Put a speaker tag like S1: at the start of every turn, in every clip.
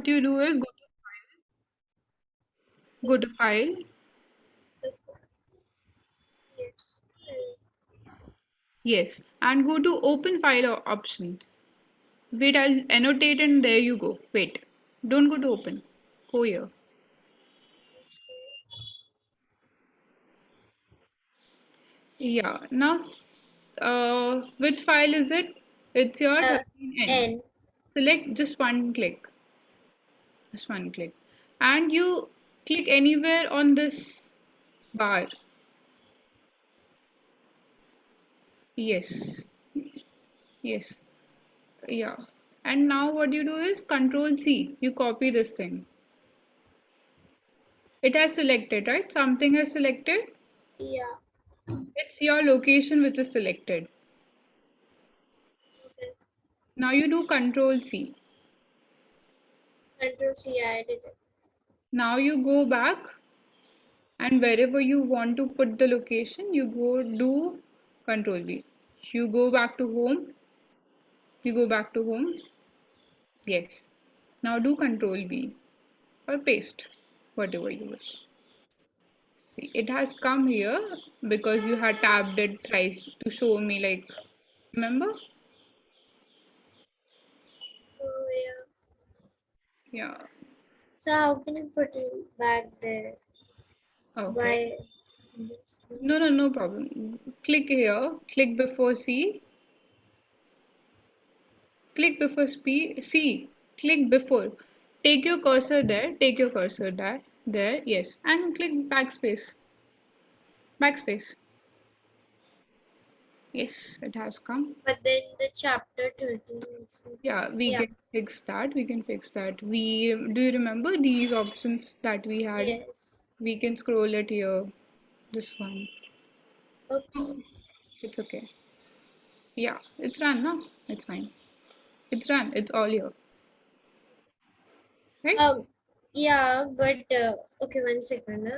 S1: you do is go to file.
S2: Yes.
S1: Yes, and go to open file options. Wait, I'll annotate and there you go. Wait, don't go to open. Go here. Yeah, now which file is it? It's your
S2: Uh,
S1: 13N.
S2: N.
S1: Select just one click. And you click anywhere on this bar. Yes, yes, yeah. And now what you do is Control C. You copy this thing. It has selected, right? Something has selected.
S2: Yeah.
S1: It's your location which is selected.
S2: Okay.
S1: Now you do Control C.
S2: Control C. I did it.
S1: Now you go back and wherever you want to put the location, you go do Control V. You go back to home. You go back to home. Yes. Now do Control V or paste, whatever you wish. See, it has come here because you had tabbed it thrice to show me like, remember?
S2: Oh yeah.
S1: Yeah.
S2: So how can I put it back there?
S1: Okay.
S2: By this thing?
S1: No problem. Click here. Click before C. Click before C. Click before. Take your cursor there. Take your cursor there. There. Yes. And click backspace. Backspace. Yes, it has come.
S2: But then the chapter 13 also.
S1: Yeah, we
S2: Yeah.
S1: can fix that. We can fix that. We do you remember these options that we had?
S2: Yes.
S1: We can scroll it here. This one.
S2: Oops.
S1: It's okay. Yeah, it's run now. It's fine. It's run. It's all here. Right?
S2: Um. Yeah, but okay. 1 second.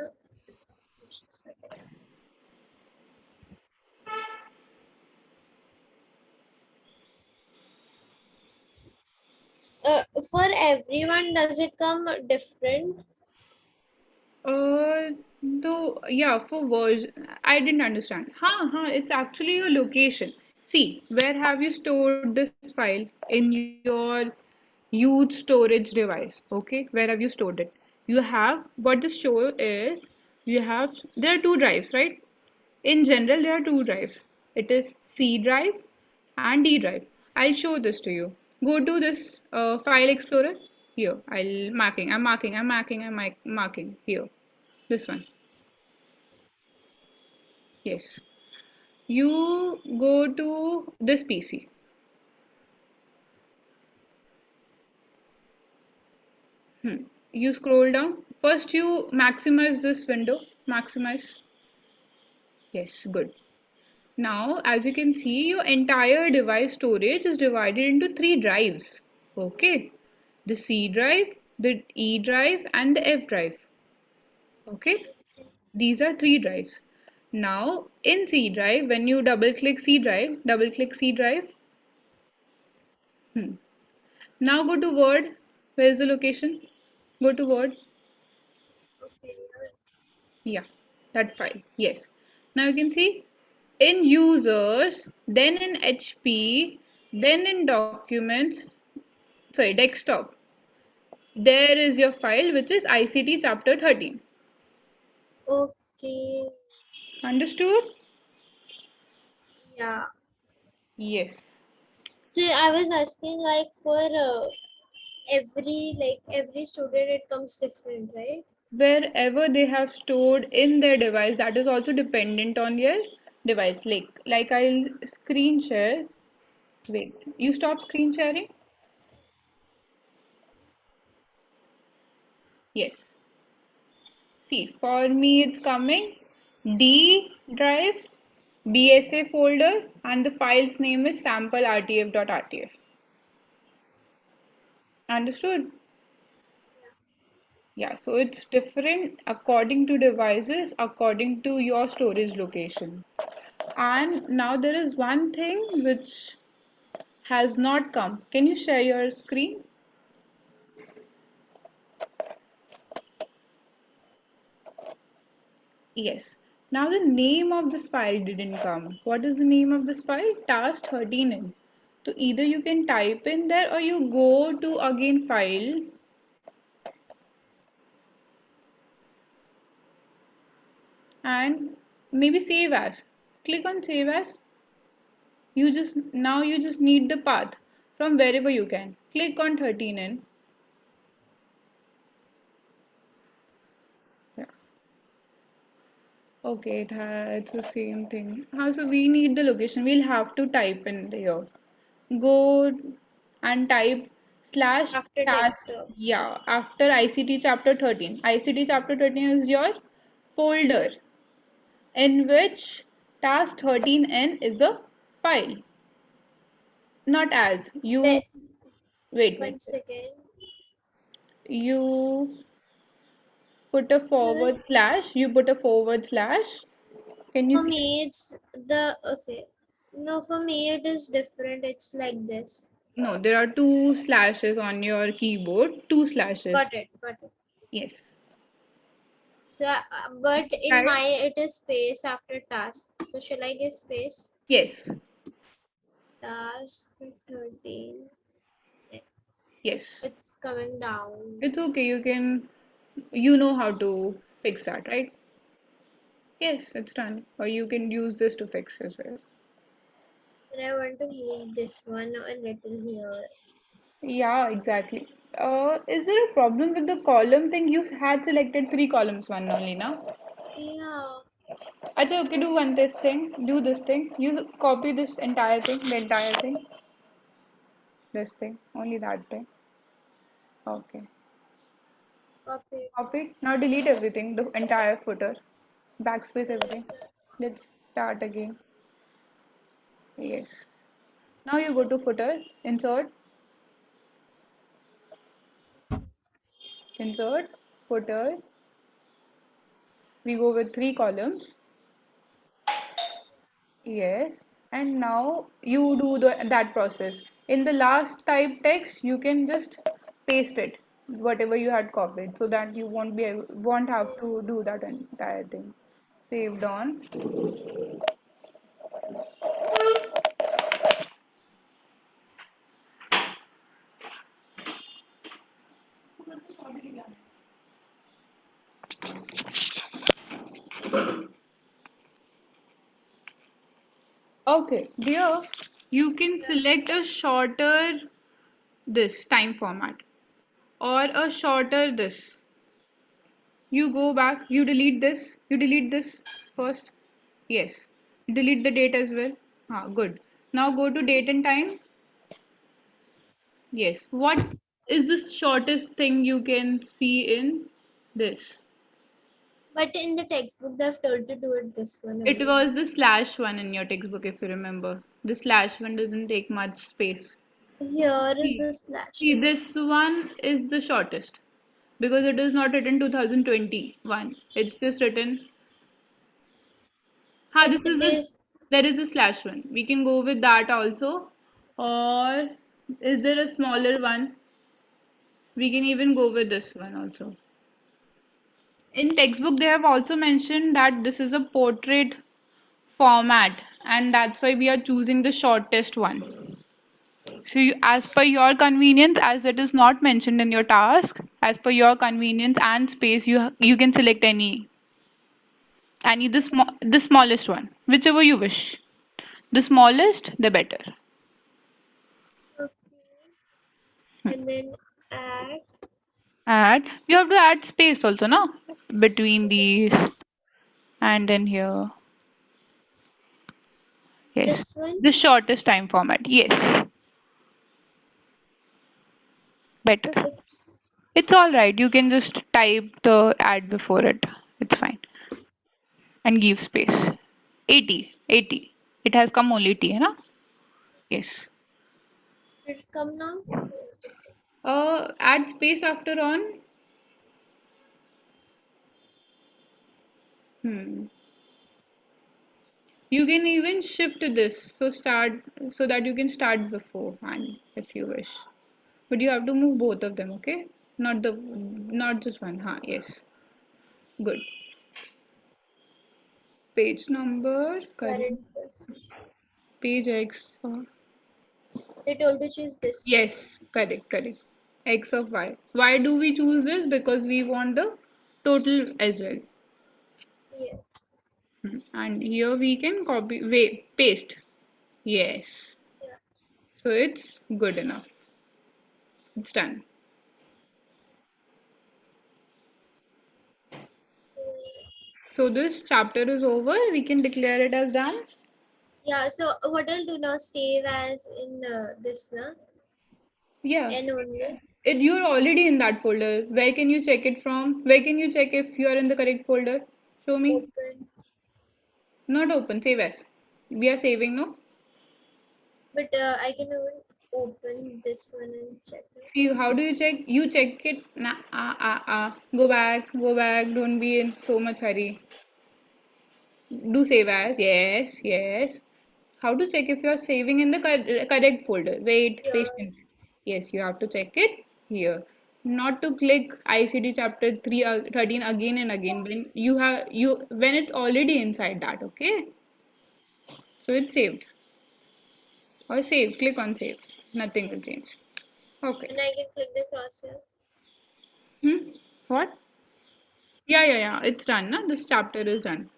S2: For everyone, does it come different?
S1: No, yeah, for version, I didn't understand. It's actually your location. See, where have you stored this file? In your huge storage device. Okay, where have you stored it? You have, what this show is, you have, there are two drives, right? In general, there are two drives. It is C drive and D drive. I'll show this to you. Go to this file explorer. Here, I'm marking here. This one. Yes. You go to this PC. You scroll down. First, you maximize this window. Maximize. Yes, good. Now, as you can see, your entire device storage is divided into three drives. Okay. The C drive, the E drive, and the F drive. Okay. These are three drives. Now, in C drive, when you double click C drive. Hmm. Now go to Word. Where is the location? Go to Word.
S2: Okay.
S1: Yeah, that file. Yes. Now you can see in users, then in HP, then in documents, sorry, desktop. There is your file which is ICT chapter 13.
S2: Okay.
S1: Understood?
S2: Yeah.
S1: Yes.
S2: So I was asking like for every student it comes different, right?
S1: Wherever they have stored in their device, that is also dependent on your device. Like I'll screen share. Wait, you stop screen sharing? Yes. See, for me it's coming D drive, BSA folder, and the file's name is samplertf.rtf. Understood? Yeah, so it's different according to devices, according to your storage location. And now there is one thing which has not come. Can you share your screen? Yes. Now the name of this file didn't come. What is the name of this file? Task 13 in. So either you can type in there or you go to again file and maybe save as. Click on save as. You just need the path from wherever you can. Click on 13 in. Yeah. Okay, it's the same thing. So we need the location. We'll have to type in here. Go and type slash
S2: After
S1: task.
S2: desktop.
S1: Yeah, after ICT chapter 13. ICT chapter 13 is your folder in which task 13n is a file. Not as
S2: The,
S1: you wait.
S2: 1 second.
S1: You put a
S2: Uh,
S1: forward slash. You put a forward slash. Can you
S2: For
S1: see?
S2: me, it's the okay. No, for me it is different. It's like this.
S1: No, there are two slashes on your keyboard. Two slashes.
S2: Got it. Got it.
S1: Yes.
S2: So, but in
S1: Right?
S2: my it is space after task. So shall I give space?
S1: Yes.
S2: Task 13. Yeah,
S1: Yes.
S2: it's coming down.
S1: It's okay. You know how to fix that, right? Yes, it's done. Or you can use this to fix as well.
S2: And I want to move this one a little here.
S1: Yeah, exactly. Is there a problem with the column thing? You had selected three columns, one only now.
S2: Yeah,
S1: Acha, okay, do one this thing. Do this thing. You copy this entire thing, the entire thing. This thing, only that thing. Okay.
S2: copy.
S1: Copy. Now delete everything, the entire footer. Backspace everything.
S2: Deleted.
S1: Let's start again. Yes. Now you go to footer, insert, insert, footer. We go with three columns. Yes. And now you do that process. In the last type text, you can just paste it, whatever you had copied, so that you won't have to do that entire thing. Saved on. Okay, dear, you can
S2: Yeah.
S1: select a shorter this time format or a shorter this. You go back, you delete this first. Yes. Delete the date as well. Ah, good. Now go to date and time. Yes. What is the shortest thing you can see in this?
S2: But in the textbook, they've told to do it this one
S1: It
S2: only.
S1: was the slash one in your textbook, if you remember. The slash one doesn't take much space.
S2: Here is
S1: See,
S2: the slash
S1: see,
S2: one.
S1: this one is the shortest because it is not written 2021. It's just written.
S2: But
S1: This is a
S2: they,
S1: there is a slash one. We can go with that also. Or is there a smaller one? We can even go with this one also. In textbook, they have also mentioned that this is a portrait format, and that's why we are choosing the shortest one. So, as per your convenience, as it is not mentioned in your task, as per your convenience and space, you can select any the smallest one, whichever you wish. The smallest, the better.
S2: okay. And then add
S1: Add. You have to add space also, no? Between these and then here. Yes.
S2: this one.
S1: The shortest time format. Yes. Better.
S2: Oops.
S1: It's all right. You can just type the add before it. It's fine. And give space. 80. 80. It has come only T, है ना? Yes.
S2: Did it come now?
S1: Add space after on. Hmm. You can even shift this so that you can start beforehand if you wish. But you have to move both of them, okay? Not just one. Yes. Good. Page number, correct.
S2: Current position.
S1: Page X.
S2: They told to choose this one.
S1: Yes, correct, correct. X of Y. Why do we choose this? Because we want the total as well.
S2: Yes.
S1: And here we can copy, wait, paste. Yes.
S2: Yeah.
S1: So it's good enough. It's done. So this chapter is over. We can declare it as done.
S2: Yeah. So what I'll do now? Save as in this na
S1: Yeah.
S2: N only.
S1: You're already in that folder. Where can you check it from? Where can you check if you are in the correct folder? Show me.
S2: Open.
S1: Not open. Save as. We are saving, no?
S2: But I can even open this one and check it.
S1: See, how do you check? You check it. Nah, Go back. Go back. Don't be in so much hurry. Do save as. Yes. Yes. How to check if you are saving in the correct folder? Wait,
S2: Yeah.
S1: patience. Yes, you have to check it here. Not to click ICT chapter 3 13 again and again when it's already inside that, okay? So it's saved. Or save, click on save. Nothing will change. Okay.
S2: And I can click the crosshair.
S1: Hmm? What? Yeah. It's done, na? This chapter is done.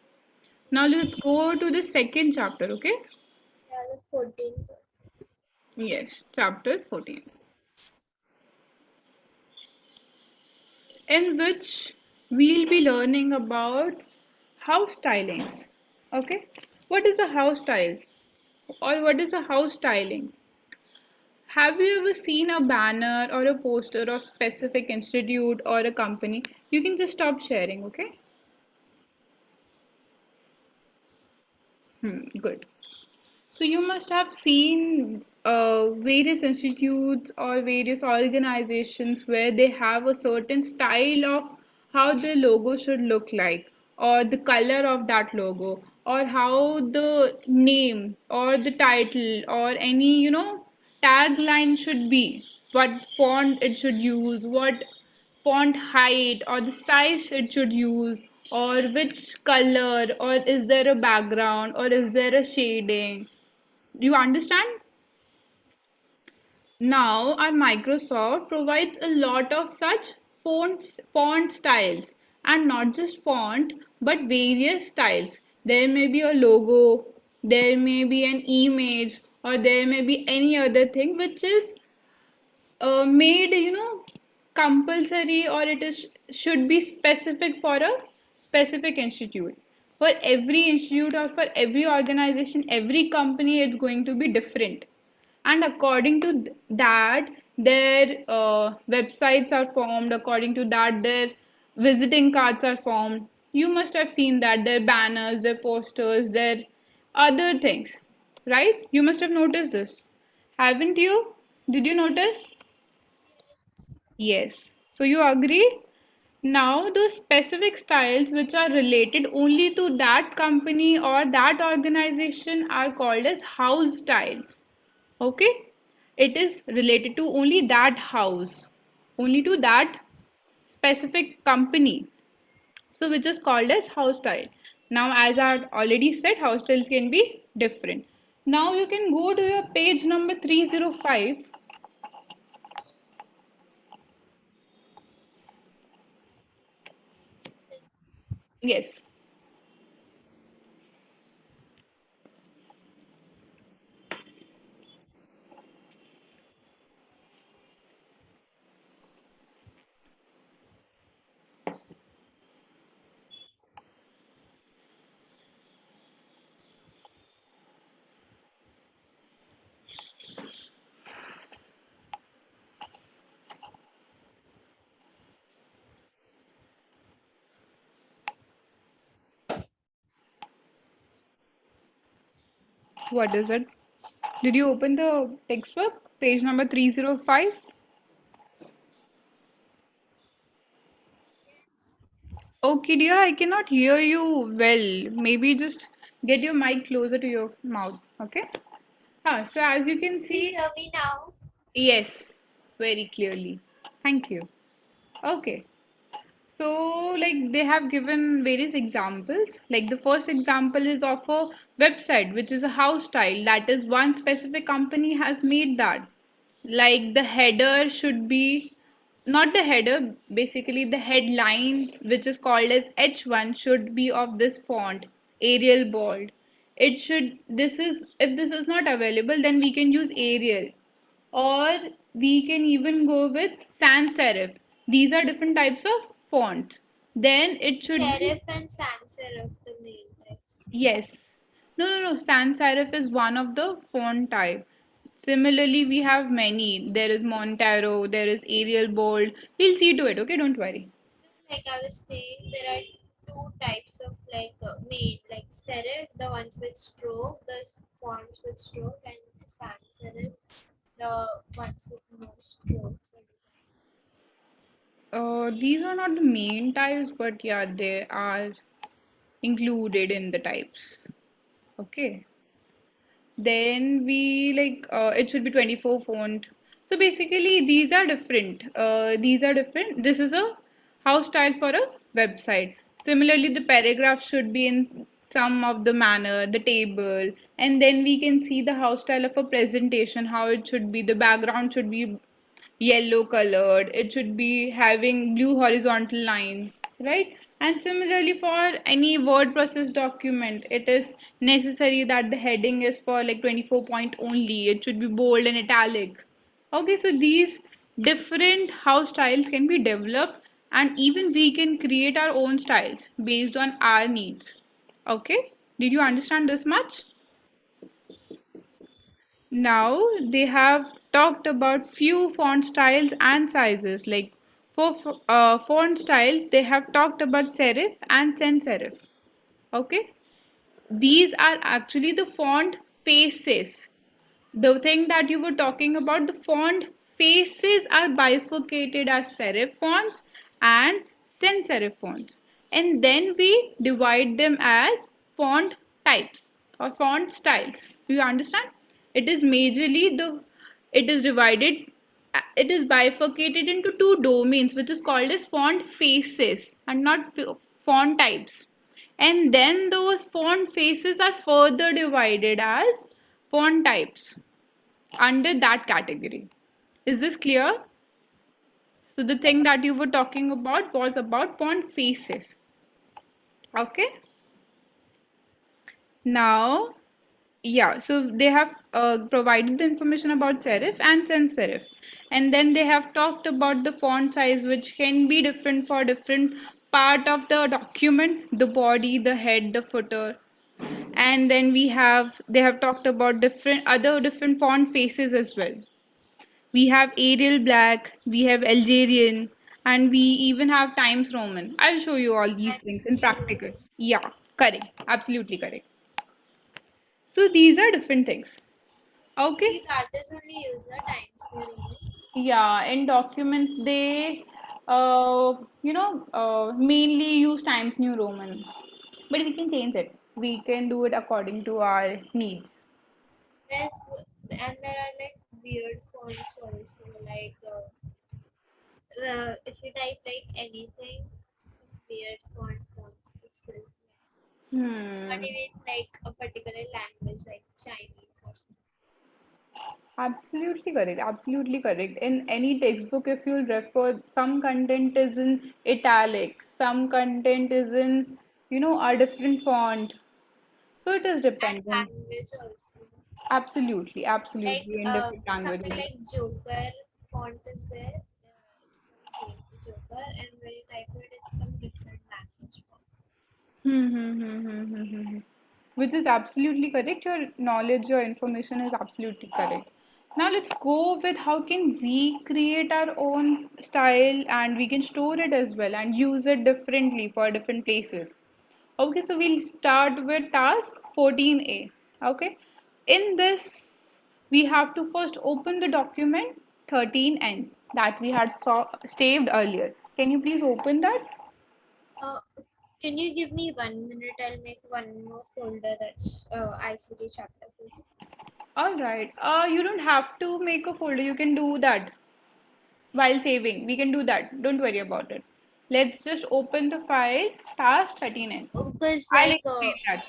S1: Now let's go to the second chapter, okay?
S2: Yeah, the 14th.
S1: Yes, chapter 14. In which we'll be learning about house stylings. Okay? What is a house style? Or what is a house styling? Have you ever seen a banner or a poster of specific institute or a company? You can just stop sharing, okay? Good. So you must have seen various institutes or various organizations where they have a certain style of how the logo should look like, or the color of that logo, or how the name or the title or any, tagline should be, what font it should use, what font height or the size it should use, or which color, or is there a background, or is there a shading. Do you understand? Now, our Microsoft provides a lot of such font styles, and not just font, but various styles. There may be a logo, there may be an image, or there may be any other thing which is made, compulsory, or it is should be specific for a specific institute. For every institute or for every organization, every company, it's going to be different, and according to that their websites are formed, according to that their visiting cards are formed. You must have seen that their banners, their posters, their other things, right? You must have noticed this, haven't you? Did you notice? Yes. So you agree? Now, those specific styles which are related only to that company or that organization are called as house styles. Okay? It is related to only that house, only to that specific company. So, which is called as house style. Now, as I had already said, house styles can be different. Now, you can go to your page number 305. Yes. What is it? Did you open the textbook? Page number 305? Okay, dear, I cannot hear you well. Maybe just get your mic closer to your mouth, okay? So as you can
S2: Do you
S1: see,
S2: hear me now?
S1: yes, very clearly. Thank you. Okay, So, like they have given various examples. Like the first example is of a website, which is a house style. That is one specific company has made that. Like the header should be not the header, basically the headline, which is called as H1, should be of this font, Arial bold. It should, this is, if this is not available, then we can use Arial, or we can even go with sans serif. These are different types of fonts. Then it should be,
S2: Serif and sans serif, the main types.
S1: yes. No, no, no. Sans serif is one of the font type. Similarly, we have many. There is Montero, there is Arial Bold. We'll see to it, okay? Don't worry.
S2: No, like I was saying, there are two types of like main, like serif, the ones with stroke, the fonts with stroke, and sans serif, the ones with no strokes or design.
S1: These are not the main types, but yeah, they are included in the types. Okay. Then we like it should be 24 font. So basically these are different. This is a house style for a website. Similarly, the paragraph should be in some of the manner, the table, and then we can see the house style of a presentation, how it should be. The background should be yellow colored, it should be having blue horizontal line, right? And similarly for any word process document, it is necessary that the heading is for like 24 point only, it should be bold and italic. Okay, so these different house styles can be developed, and even we can create our own styles based on our needs. Okay, did you understand this much? Now they have talked about few font styles and sizes. Like for font styles, they have talked about serif and sans serif. Okay, these are actually the font faces. The thing that you were talking about, the font faces are bifurcated as serif fonts and sans serif fonts, and then we divide them as font types or font styles. Do you understand? It is majorly the, it is divided, it is bifurcated into two domains, which is called as font faces and not font types. And then those font faces are further divided as font types under that category. Is this clear? So the thing that you were talking about was about font faces. Okay. Now, yeah, so they have provided the information about serif and sans serif. And then they have talked about the font size, which can be different for different part of the document, the body, the head, the footer. And then they have talked about different font faces as well. We have Arial Black, we have Algerian, and we even have Times Roman. I'll show you all these things
S2: Times
S1: in
S2: New
S1: practical.
S2: Roman.
S1: Yeah, correct. Absolutely correct. So these are different things. Okay.
S2: Mostly that is only used the Times New Roman.
S1: Yeah, in documents they, mainly use Times New Roman. But we can change it. We can do it according to our needs.
S2: There's and there are like weird fonts also, like if you type like anything, some weird font comes. It's this way. Not
S1: Hmm.
S2: even like a particular language like Chinese or something.
S1: Absolutely correct. Absolutely correct. In any textbook, if you refer, some content is in italic, some content is in, a different font. So it is
S2: And
S1: dependent.
S2: language also.
S1: Absolutely,
S2: Like
S1: absolutely, in different
S2: something
S1: languages.
S2: like Joker font is there. It's some game Joker, and when you type it, it's some different language font.
S1: Hmm, hmm, hmm, hmm, hmm, hmm, hmm. Which is absolutely correct. Your knowledge, your information is absolutely correct. Now let's go with how can we create our own style and we can store it as well and use it differently for different places. Okay, so we'll start with task 14A. Okay, in this we have to first open the document 13N that we had saved earlier. Can you please open that?
S2: Uh, can you give me 1 minute? I'll make one more folder that's ICT chapter 2.
S1: All right. You don't have to make a folder. You can do that while saving. We can do that. Don't worry about it. Let's just open the file task 13N.
S2: Because
S1: I'll explain that.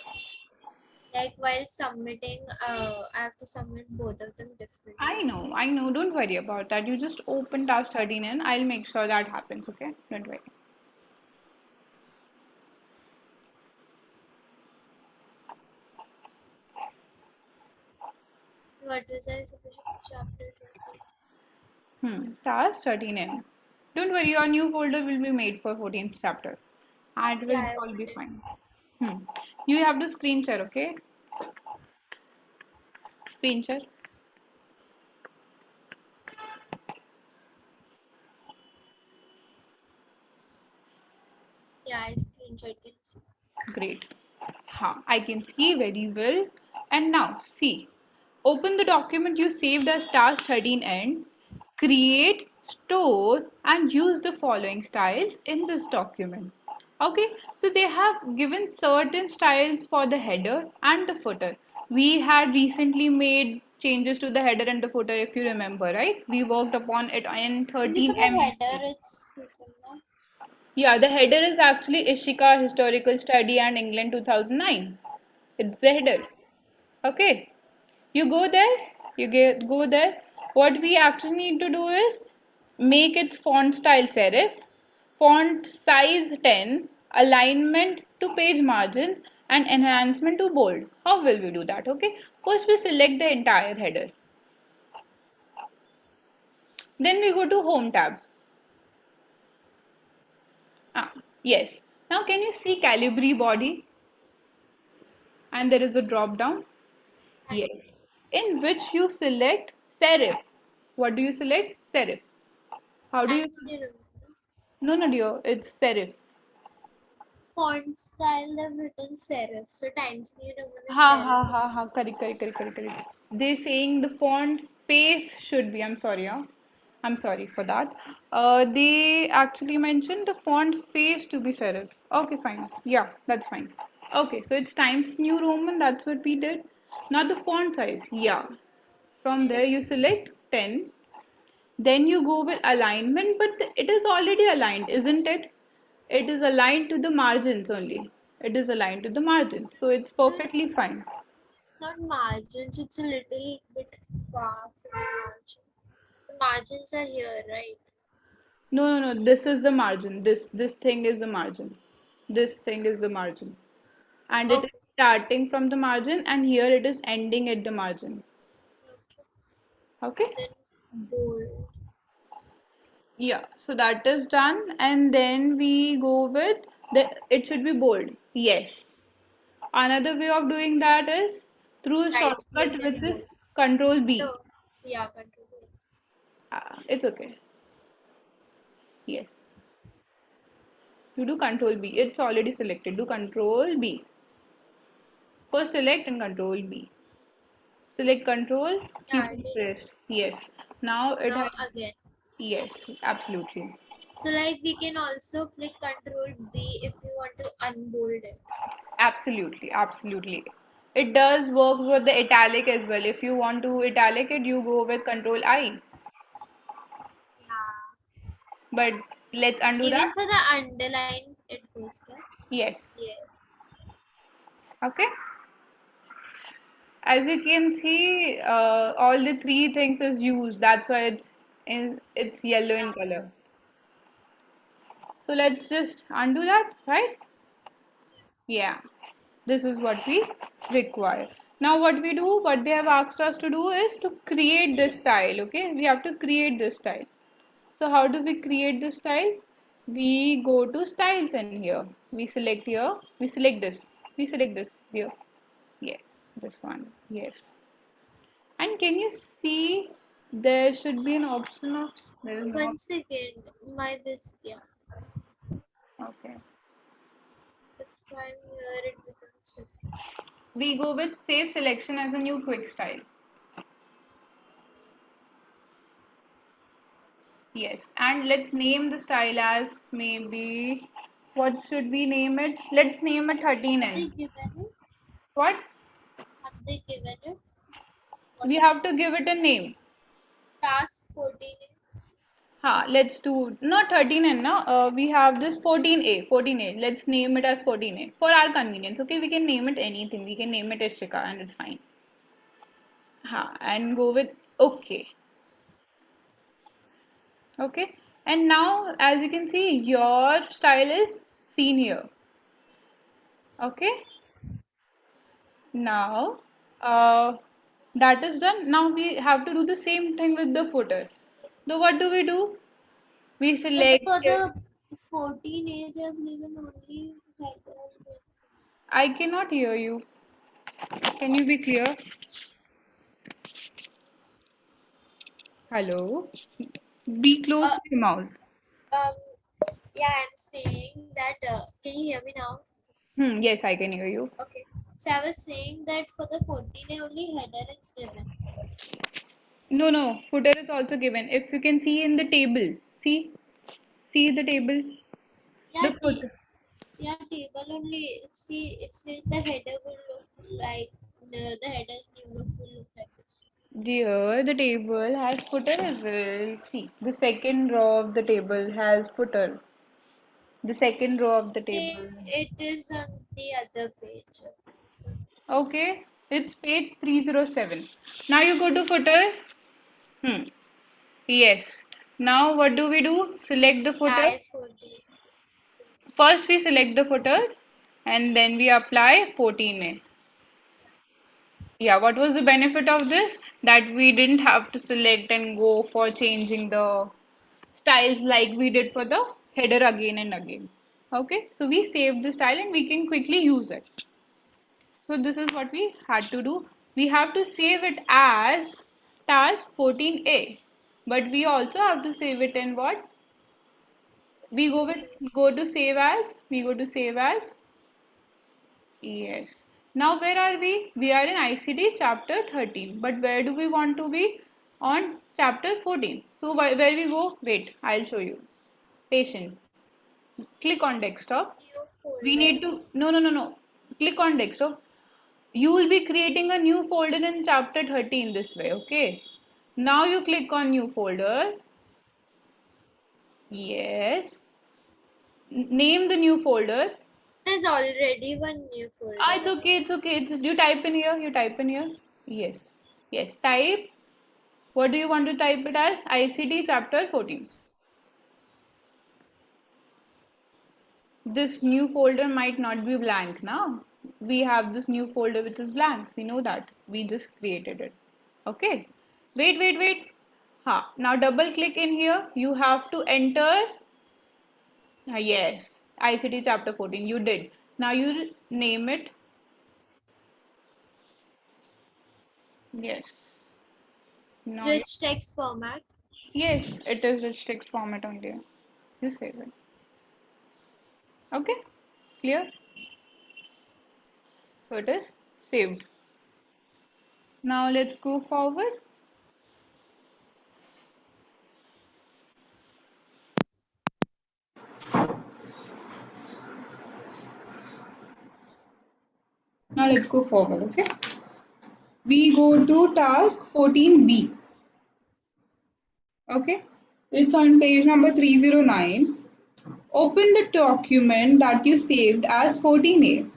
S2: like while submitting, I have to submit both of them differently.
S1: I know. Don't worry about that. You just open task 13N. I'll make sure that happens, okay? Don't worry.
S2: So what was I supposed to chapter 20?
S1: Task 13N. Don't worry, your new folder will be made for 14th chapter. And it
S2: Yeah,
S1: will
S2: I
S1: all be
S2: opened.
S1: fine. You have to screen share, okay? Screen share.
S2: Yeah, I screenshot it.
S1: Great. I can see very well. And now, see. Open the document you saved as task 13 and create, store, and use the following styles in this document. Okay, so they have given certain styles for the header and the footer. We had recently made changes to the header and the footer, if you remember, right? We worked upon it in
S2: Only for the
S1: 13M.
S2: header, it's written now.
S1: Yeah, the header is actually Ishika Historical Study and England 2009. It's the header. Okay. You go there, go there. What we actually need to do is make its font style serif, font size 10, alignment to page margins, and enhancement to bold. How will we do that? Okay. First, we select the entire header. Then we go to Home tab. Yes. Now, can you see Calibri body? And there is a drop down. Yes.
S2: Thanks.
S1: In which you select serif. What do you select? Serif. How do you?
S2: Thanks, you remember.
S1: No, no, dear. It's serif.
S2: Font style, they've written serif. So Times New Roman is
S1: Ha ha
S2: serif.
S1: ha ha. Correct, correct, correct, correct, correct. They saying the font face should be. I'm sorry, yeah. I'm sorry for that. They actually mentioned the font face to be serif. Okay, fine. Yeah, that's fine. Okay, so it's Times New Roman. That's what we did. Now the font size. Yeah. From there you select 10. Then you go with alignment, but it is already aligned, isn't it? It is aligned to the margins only. It is aligned to the margins. So it's
S2: No,
S1: perfectly fine.
S2: it's not margins, it's a little bit far from the margin. The margins are here, right?
S1: No, no, no. This is the margin. This thing is the margin. This thing is the margin. And it is
S2: Okay.
S1: starting from the margin and here it is ending at the margin.
S2: Okay.
S1: Okay?
S2: Then bold.
S1: Yeah. So that is done. And then we go with the it should be bold. Yes. Another way of doing that is through a
S2: Right click
S1: shortcut which
S2: and
S1: is
S2: bold.
S1: Control B.
S2: No. Yeah, control bold.
S1: It's okay. Yes. You do Control B. It's already selected. Do Control B. First select and Control B. Select Control,
S2: Yeah,
S1: keep
S2: I
S1: it
S2: did.
S1: pressed. Yes. Now it
S2: Now
S1: has.
S2: again.
S1: Yes, absolutely.
S2: So like we can also click control B if we want to unbold it.
S1: Absolutely. Absolutely. It does work with the italic as well. If you want to italic it, you go with Control I.
S2: Yeah.
S1: But let's undo that.
S2: Even for the underline it goes, right?
S1: Yes.
S2: Yes.
S1: Okay. As you can see, all the three things is used. That's why it's yellow in
S2: Yeah.
S1: color. So let's just undo that, right? Yeah. This is what we require. Now what we do, what they have asked us to do is to create this style. Okay, we have to create this style. So how do we create this style? We go to styles in here. We select here. We select this. We select this here. Yes, this one. Yes. And can you see there should be an option of there is no
S2: 1 second. My this, yeah.
S1: okay.
S2: If I'm here, it becomes different.
S1: We go with save selection as a new quick style. Yes, and let's name the style as maybe what should we name it? Let's name it
S2: Have they
S1: 13N.
S2: given it?
S1: What?
S2: Have they given it? What
S1: We have to give it a name.
S2: task 14?
S1: Let's do not 13 and now we have this 14A. 14A. Let's name it as 14A for our convenience. Okay, we can name it anything. We can name it Ishika and it's fine. And go with okay. Okay. And now as you can see your style is seen here. Okay. Now that is done. Now we have to do the same thing with the footer. So what do we do? We
S2: But
S1: select
S2: for the 14A, they have given only header.
S1: I cannot hear you. Can you be clear? Hello? Be close
S2: Uh,
S1: to your mouth.
S2: um, yeah, I'm saying that. Can you hear me now?
S1: Yes, I can hear you.
S2: Okay. So I was saying that for the 14A only header is given.
S1: No, no, footer is also given. If you can see in the table, see the table,
S2: Yeah,
S1: the footer.
S2: yeah, table only. See, it's the header will look like the header's name will look like this.
S1: Dear, the table has footer as well. See, the second row of the table has footer. The second row of the table.
S2: It is on the other page.
S1: Okay, it's page 307. Now you go to footer. Hmm. Yes. Now what do we do? Select the footer.
S2: I 14.
S1: First we select the footer and then we apply 14A. Yeah, what was the benefit of this? That we didn't have to select and go for changing the styles like we did for the header again and again. Okay, so we save the style and we can quickly use it. So this is what we had to do. We have to save it as task 14A. But we also have to save it in what? We go to save as. We go to save as. Yes. Now where are we? We are in ICT chapter 13. But where do we want to be? On chapter 14. So where we go? Wait, I'll show you. Patient. Click on desktop.
S2: New
S1: We
S2: folder.
S1: need to, no. Click on desktop. You will be creating a new folder in chapter 13 this way, okay? Now you click on new folder. Yes. Name the new folder.
S2: There's already one new
S1: Ah,
S2: folder.
S1: it's okay, it's okay. You type in here, you type in here. Yes. Yes, type. What do you want to type it as? ICT chapter 14. This new folder might not be blank now. We have this new folder which is blank. We know that. We just created it. Okay. Wait. Now double click in here. You have to enter. Yes. ICT chapter 14. You did. Now you name it. Yes. Now you.
S2: Rich text format.
S1: Yes, it is rich text format only. You save it. Okay. Clear? So it is saved. Now let's go forward. Now let's go forward, okay? We go to task 14B, okay? It's on page number 309. Open the document that you saved as 14A,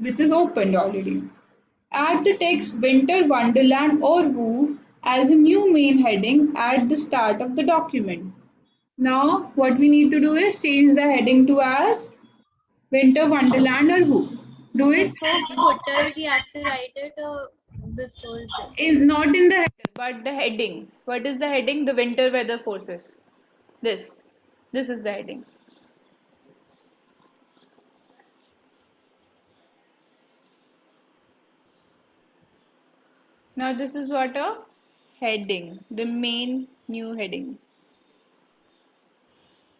S1: which is opened already. Add the text Winter Wonderland or Woo as a new main heading at the start of the document. Now, what we need to do is change the heading to as Winter Wonderland or Woo. Do it.
S2: Before footer, we have to write it before this.
S1: Is not in the header, but the heading. What is the heading? The winter weather forces. This. This is the heading. Now this is what a heading. The main new heading.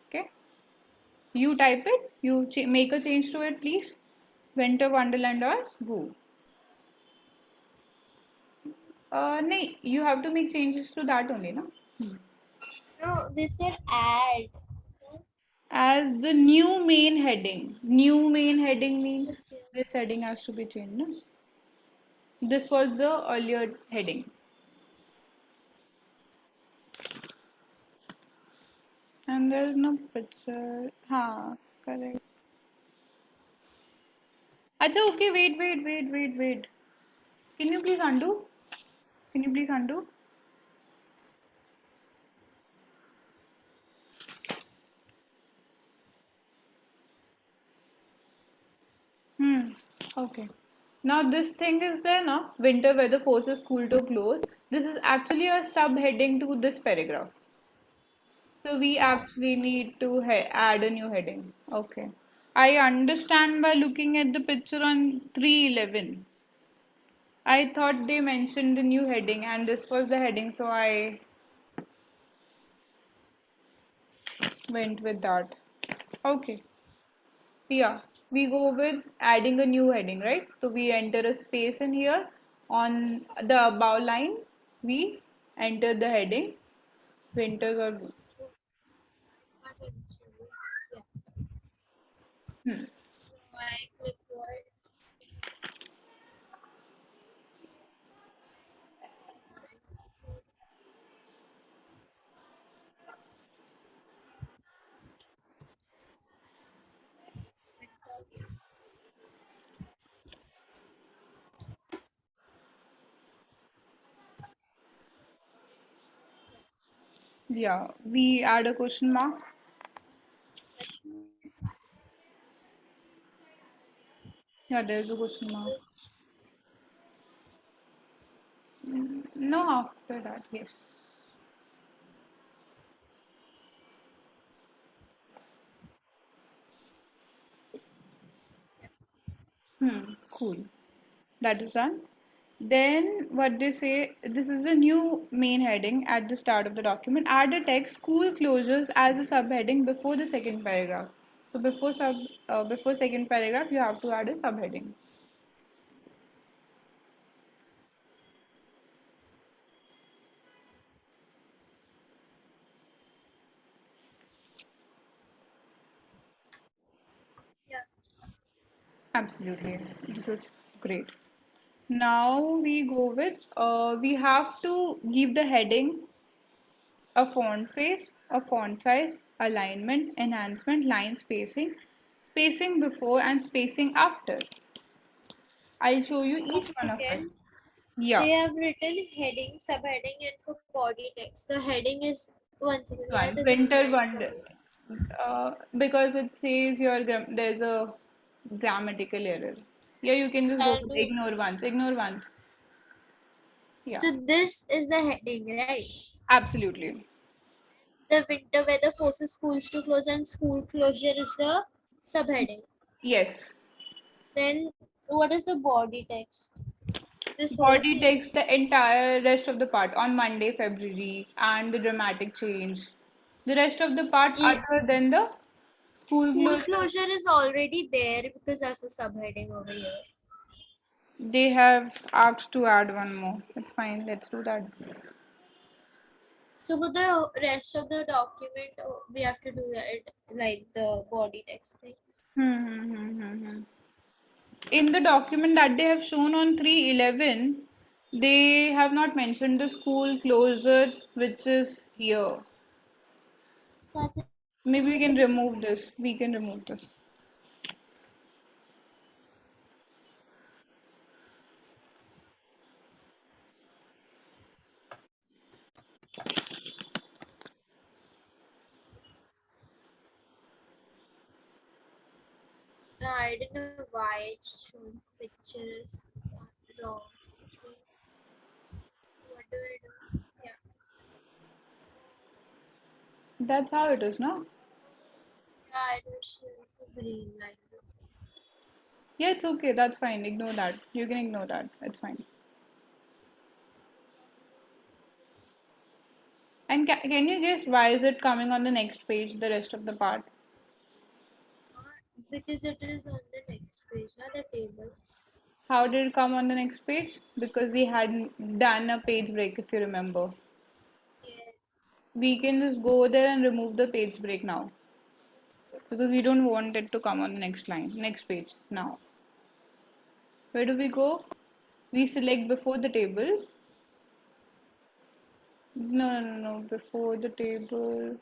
S1: Okay. You type it. You make a change to it, please. Winter Wonderland or Woo. No, you have to make changes to that only, no?
S2: No, they said add.
S1: As the new main heading. New main heading means
S2: Okay.
S1: this heading has to be changed, no? This was the earlier heading. And there's no picture. Ha, correct. Acha, okay, wait. Can you please undo? Can you please undo? Hmm. Okay. Now this thing is there now. Winter weather forces school to close. This is actually a subheading to this paragraph. So we actually
S2: Yes.
S1: need to add a new heading. Okay. I understand by looking at the picture on 311. I thought they mentioned the new heading and this was the heading, so I went with that. Okay. Yeah, we go with adding a new heading, right? So we enter a space in here. On the above line, we enter the heading winters or
S2: Not understanding. Yeah.
S1: hmm.
S2: So I click word.
S1: Yeah, we add a question mark.
S2: Question.
S1: Yeah, there's a question mark.
S2: The
S1: No, after that, yes. Cool. That is done. Then what they say, this is a new main heading at the start of the document. Add a text school closures as a subheading before the second paragraph. So before second paragraph, you have to add a subheading.
S2: yeah.
S1: Absolutely, this is great. Now we go with we have to give the heading a font face, a font size, alignment, enhancement, line spacing, spacing before and spacing after. I'll show you each
S2: One
S1: one of it.
S2: second.
S1: Yeah,
S2: They have written heading, subheading, and for body text. The heading is one second. Why
S1: one
S2: the green
S1: winter
S2: line
S1: wonder.
S2: coming?
S1: Because it says there's a grammatical error. Yeah, you can just go
S2: I'll
S1: for
S2: do.
S1: ignore once. Ignore once. Yeah,
S2: So this is the heading, right?
S1: absolutely.
S2: The winter weather forces schools to close, and school closure is the subheading.
S1: Yes.
S2: Then what is the body text? This whole
S1: Body
S2: thing.
S1: takes the entire rest of the part on Monday, February, and the dramatic change. The rest of the part,
S2: Yeah,
S1: other than the school
S2: school
S1: closure,
S2: closure is already there because as a subheading over here.
S1: they have asked to add one more. It's fine. Let's do that.
S2: So for the rest of the document, we have to do it like the body text thing.
S1: In the document that they have shown on 311, they have not mentioned the school closure, which is here.
S2: So I think
S1: Maybe we can remove this. We can remove this.
S2: I don't know why it's showing pictures wrong. What do I do? Yeah,
S1: That's how it is, no?
S2: yeah, it was showing the green line.
S1: Yeah, it's okay. That's fine. Ignore that. You can ignore that. It's fine. And can you guess why is it coming on the next page, the rest of the part?
S2: Because it is on the next page, not the table.
S1: How did it come on the next page? Because we hadn't done a page break, if you remember.
S2: Yeah.
S1: We can just go there and remove the page break now. Because we don't want it to come on the next line, next page now. Where do we go? We select before the table. No, before the table.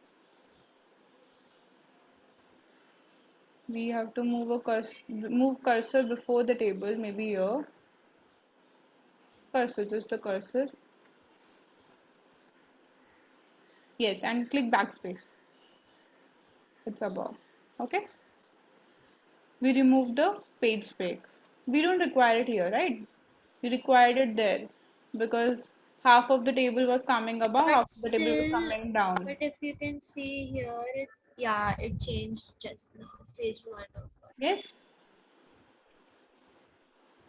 S1: We have to move cursor before the table, maybe here. Cursor, just the cursor. Yes, and click backspace. It's above. Okay. We remove the page break. We don't require it here, right? We required it there because half of the table was coming above,
S2: But
S1: half of the table was
S2: still,
S1: coming down.
S2: but if you can see here, yeah, it changed just now. Page 1 of 1.
S1: Yes?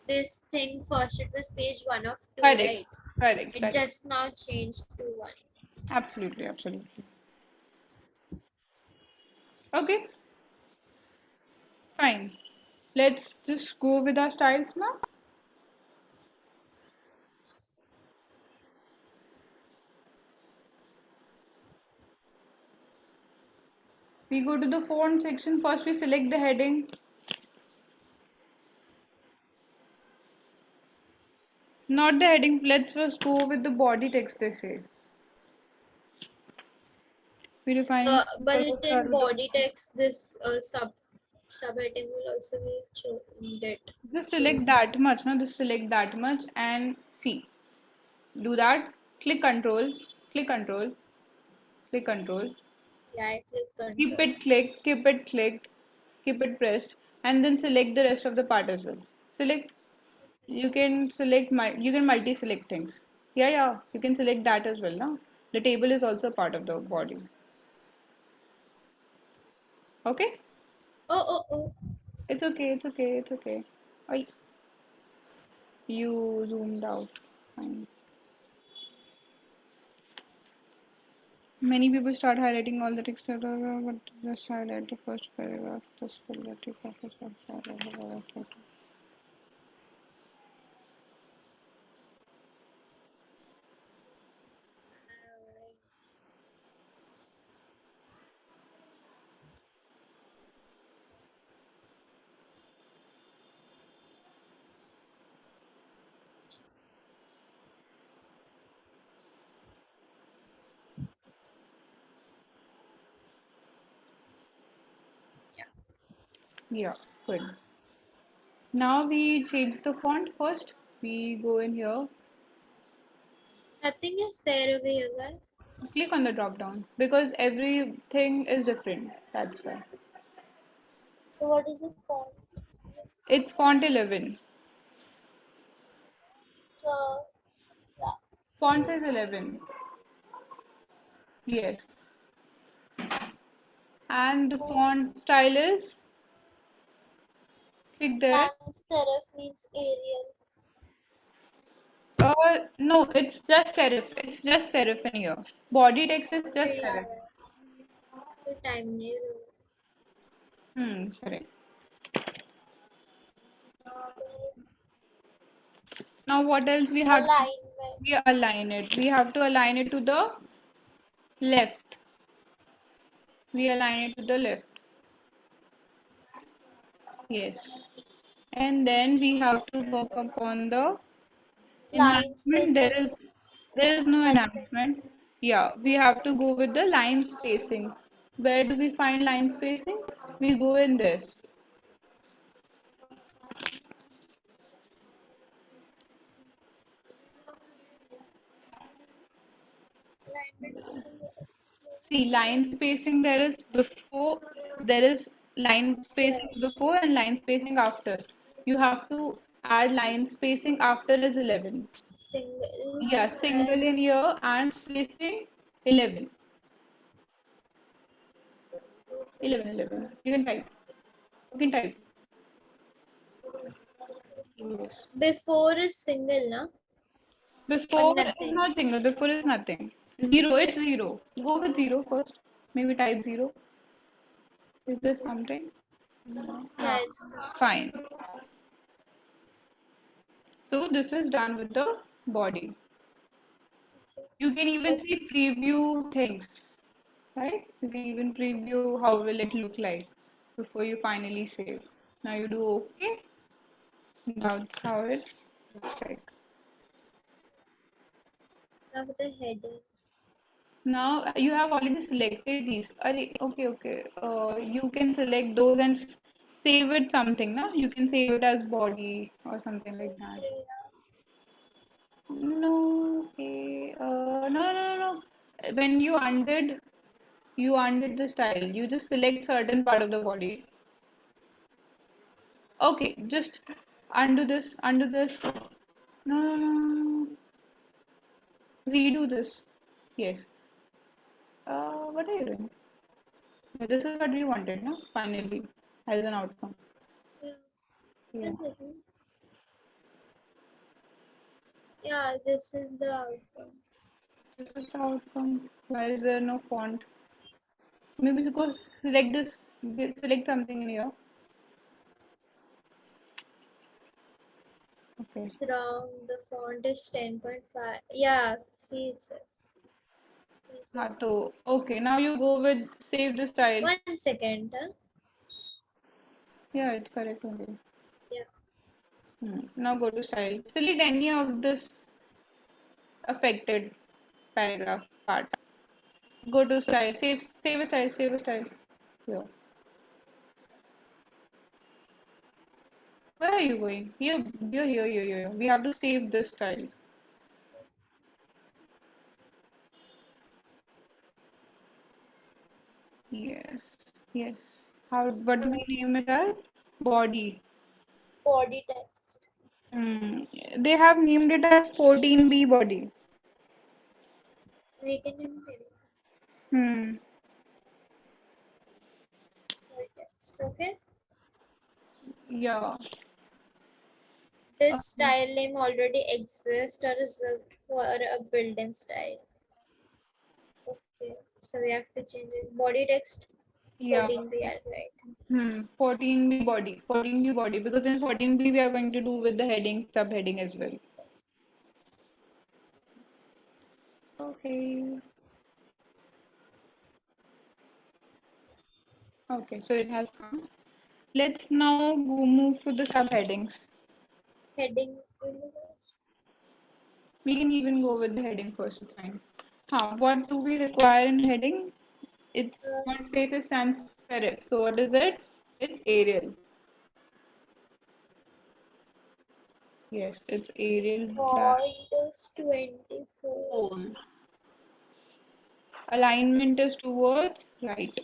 S2: This thing first, it was page 1 of 2,
S1: Correct.
S2: right?
S1: Correct.
S2: It
S1: Correct.
S2: just now changed to 1.
S1: Absolutely. Absolutely. Okay. Fine. Let's just go with our styles now. We go to the font section. First, we select the heading. Not the heading. Let's first go with the body text, they say. We define.
S2: But
S1: First, start
S2: in
S1: with the
S2: body text, this subheading will also be get
S1: just select
S2: chosen.
S1: that much. Now, just select that much and see. Do that. Click Control. Click Control. Click Control.
S2: Yeah, I click
S1: Keep
S2: control.
S1: it clicked. Keep it clicked. Keep it pressed. And then select the rest of the part as well. Select. You can select. You can multi-select things. Yeah, yeah. You can select that as well. Now, the table is also part of the body. Okay.
S2: Oh, oh, oh.
S1: It's okay. It's okay. It's okay. I you zoomed out. Fine. Many people start highlighting all the text, but just highlight the first paragraph. Just forget to focus on paragraph.
S2: Yeah.
S1: Yeah, good. Now we change the font first. We go in here,
S2: Nothing is there over here.
S1: click on the drop down because everything is different. That's why.
S2: So what is the font?
S1: It's font 11.
S2: So yeah.
S1: Font size 11. Yes. And the font style is, click there.
S2: Sans serif means Arial.
S1: No, it's just serif. It's just serif in here. Body text is just
S2: Okay, yeah,
S1: serif.
S2: yeah. The time name.
S1: Correct. Now what else we have to do?
S2: Alignment.
S1: We align it. We have to align it to the left. We align it to the left. Yes. And then we have to work upon the
S2: Line
S1: enhancement.
S2: spacing.
S1: There is no
S2: Nothing.
S1: enhancement. Yeah, we have to go with the line spacing. Where do we find line spacing? We go in this.
S2: Alignment.
S1: See, line spacing there is line
S2: Here.
S1: spacing before and line spacing after. You have to add line spacing after is 11.
S2: Single.
S1: Yeah,
S2: And
S1: single in here and spacing 11. 11, 11. You can type. You can type. Yes.
S2: before is single, na? Or
S1: Before is
S2: nothing.
S1: not single, before is nothing. Zero, it's zero. Go with zero first. Maybe type zero. Is this something? No.
S2: Yeah,
S1: Ah,
S2: it's
S1: fine. So this is done with the body. You can even
S2: okay.
S1: see preview things, right? You can even preview how will it look like before you finally save. Now you do OK. That's how it looks like.
S2: Now with the heading.
S1: Now you have already selected these. Okay, okay. You can select those and save it something, na? You can save it as body or something like that.
S2: Okay,
S1: No, okay. No. When you undid the style. You just select certain part of the body. Okay, just undo this, undo this. No. Redo this. Yes. What are you doing? This is what we wanted, no? Finally, as an outcome.
S2: yeah.
S1: Yeah.
S2: One second. Yeah, this is the outcome.
S1: This is the outcome. Why is there no font? Maybe because select this, select something in here. Okay.
S2: It's wrong. The font is 10.5. Yeah, see it's
S1: So, okay, now you go with save the style.
S2: 1 second. Huh?
S1: Yeah, it's correct only.
S2: Yeah.
S1: Now go to style. Select any of this affected paragraph part. Go to style. Save a style. Save a style. Here. Where are you going? Here. We have to save this style. Yes. Yes. How? What do
S2: Uh,
S1: we name it as? Body.
S2: body text.
S1: Hmm. They have named it as 14B body.
S2: We can name it
S1: Hmm.
S2: body text. Okay.
S1: Yeah.
S2: This
S1: Okay.
S2: style name already exists or reserved for a built-in style. Okay. So we have to change it. Body text
S1: Yeah.
S2: 14B, I'll write.
S1: 14B body. 14B body. Because in 14B we are going to do with the heading, subheading as well. Okay. Okay. So it has come. Let's now go move to the subheadings.
S2: Heading universe.
S1: We can even go with the heading first. It's fine. What do we require in heading? It's
S2: Uh,
S1: one space is sans serif. So what is it? It's Arial. Yes, it's Arial dash
S2: font is 24.
S1: whole. Alignment is towards right.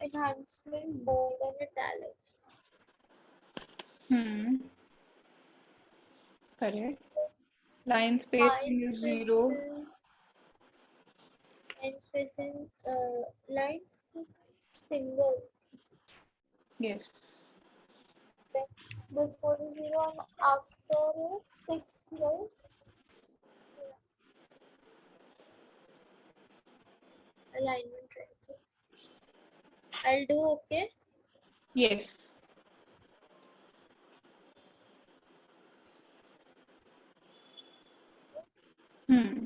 S2: Enhancement bold and italics.
S1: Hmm. Correct. Line
S2: Line
S1: spacing is zero.
S2: spacing and spacing line single.
S1: Yes.
S2: Then before is zero and after is six, right? Alignment triangles. I'll do okay.
S1: Yes. Hmm.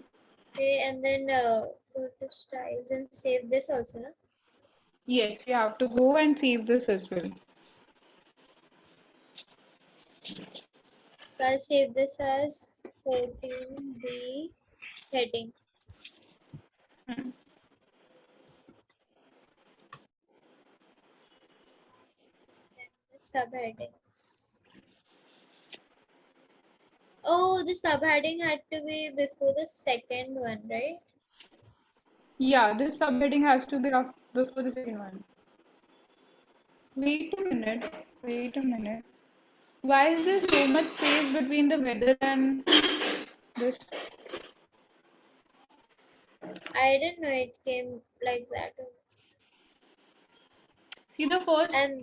S2: Okay, and then go to styles and save this also, no?
S1: Yes, we have to go and save this as well.
S2: So I'll save this as 14B heading.
S1: Hmm.
S2: Subheadings. Oh, the subheading had to be before the second one, right?
S1: Yeah, this subheading has to be before the second one. Wait a minute. Wait a minute. Why is there so much space between the weather and this?
S2: I didn't know it came like that.
S1: See the first.
S2: And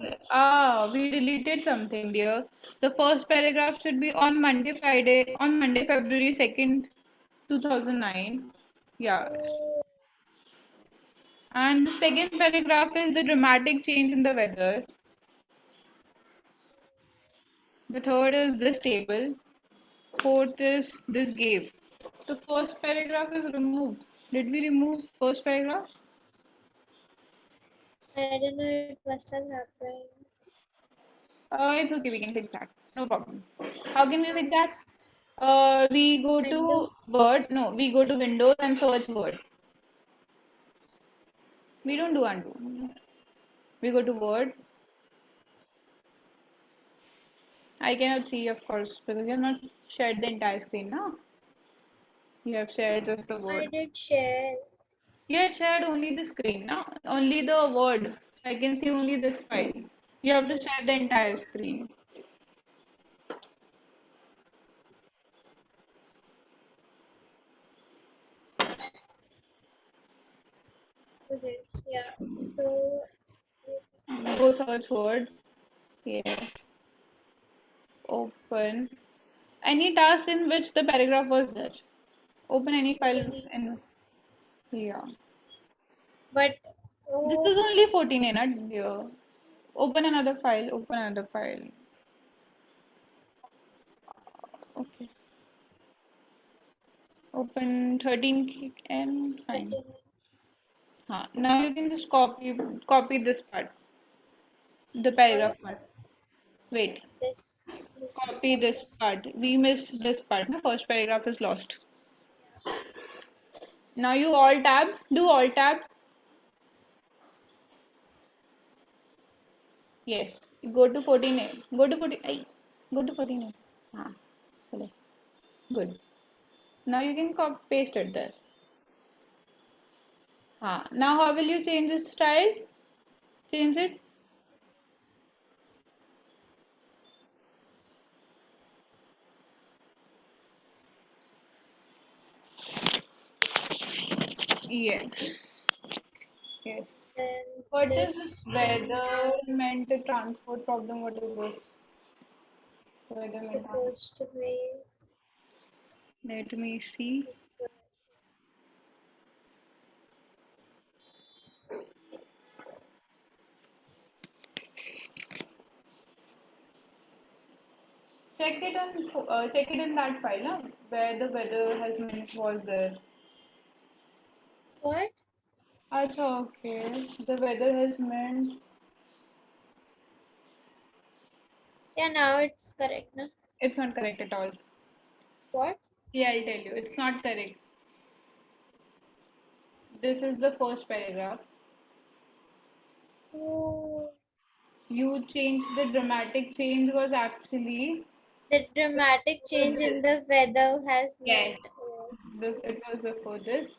S1: We deleted something, dear. The first paragraph should be on Monday, February 2nd, 2009. Yeah.
S2: oh,
S1: And the second paragraph is the dramatic change in the weather. The third is this table. Fourth is this gave. The first paragraph is removed. Did we remove first paragraph?
S2: I don't know, it must have happened.
S1: It's okay, we can fix that. No problem. How can we fix that? We go
S2: Window.
S1: to Word. No, we go to Windows and search Word. We don't do undo. We go to Word. I cannot see, of course, because you have not shared the entire screen now. You have shared just the
S2: I
S1: Word.
S2: did share.
S1: You had shared only the screen now, only the Word. I can see only this file. You have to share the
S2: Yes.
S1: entire screen.
S2: Okay. Yeah. So
S1: Go search Word. Yes. Open. Any task in which the paragraph was there. Open any file
S2: any,
S1: and yeah.
S2: but
S1: This
S2: oh,
S1: is only 14, eh, not dear. Open another file. Open another file. Okay. Open 13 and fine.
S2: 13.
S1: Now you can just copy this part, the
S2: What?
S1: paragraph part. Wait,
S2: This.
S1: copy this part. We missed this part. The first paragraph is lost. Now you alt tab. Do alt tab. Yes. Go to 14. Go to 14. Ay, go to 14. Ah, select. Good. Now you can copy paste it there. Now how will you change its style? Change it. Yes. Yes.
S2: Then
S1: What is this
S2: this thing
S1: weather meant transport problem? What is this? Weather meant.
S2: supposed to be
S1: Let me see.
S2: different.
S1: Check it in that file, where the weather has meant was there.
S2: What?
S1: Acha, okay. The weather has meant.
S2: Yeah, now it's correct, na?
S1: It's not correct at all.
S2: What?
S1: Yeah, I'll tell you. It's not correct. This is the first paragraph.
S2: Oh,
S1: You changed the dramatic change was actually
S2: the dramatic
S1: before
S2: change in
S1: this.
S2: the weather has
S1: Yes.
S2: meant. Oh,
S1: It was before this.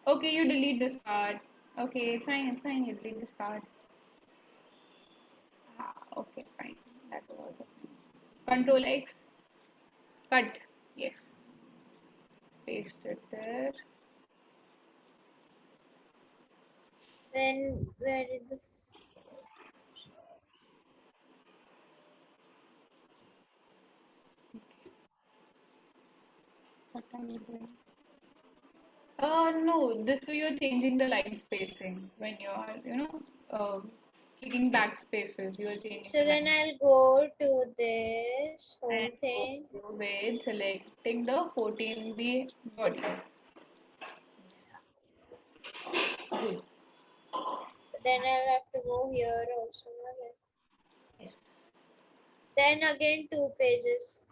S1: Okay, you delete this part. Okay, it's fine. You delete this part. Okay, fine. That was it. Control X. Cut. Yes. Paste it there.
S2: then where did this?
S1: What are you doing? No, this way you're changing the line spacing when you're, clicking back spaces. You're changing
S2: So
S1: the
S2: then
S1: line.
S2: I'll go to this
S1: And
S2: whole
S1: go
S2: thing.
S1: with selecting the 14 the body. Good.
S2: Then I'll have to go here also. Na?
S1: Yes.
S2: Then again 2 pages.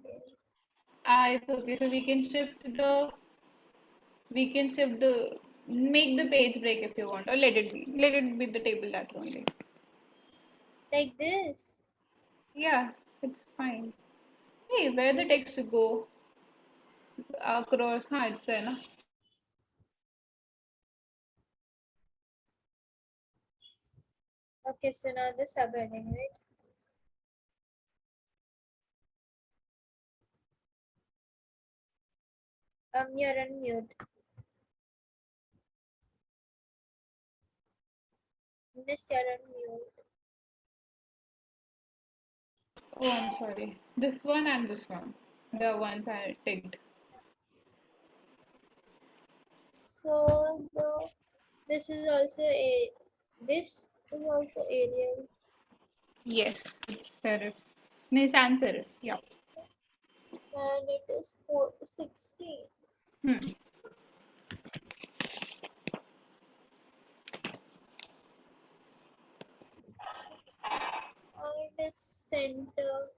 S1: It's okay. So we can shift the make the page break if you want, or let it be. Let it be the table that only.
S2: Like this.
S1: Yeah, it's fine. Hey, where the text go across? It's there, na?
S2: Okay, so now the subheading, right? You're on mute. Miss, you're on mute.
S1: Oh, I'm sorry. This one and this one. The ones I ticked.
S2: So this is also a this is also Arial,
S1: Yes, it's serif. No, sans serif. Yeah.
S2: and it is 460,
S1: Hmm.
S2: and its center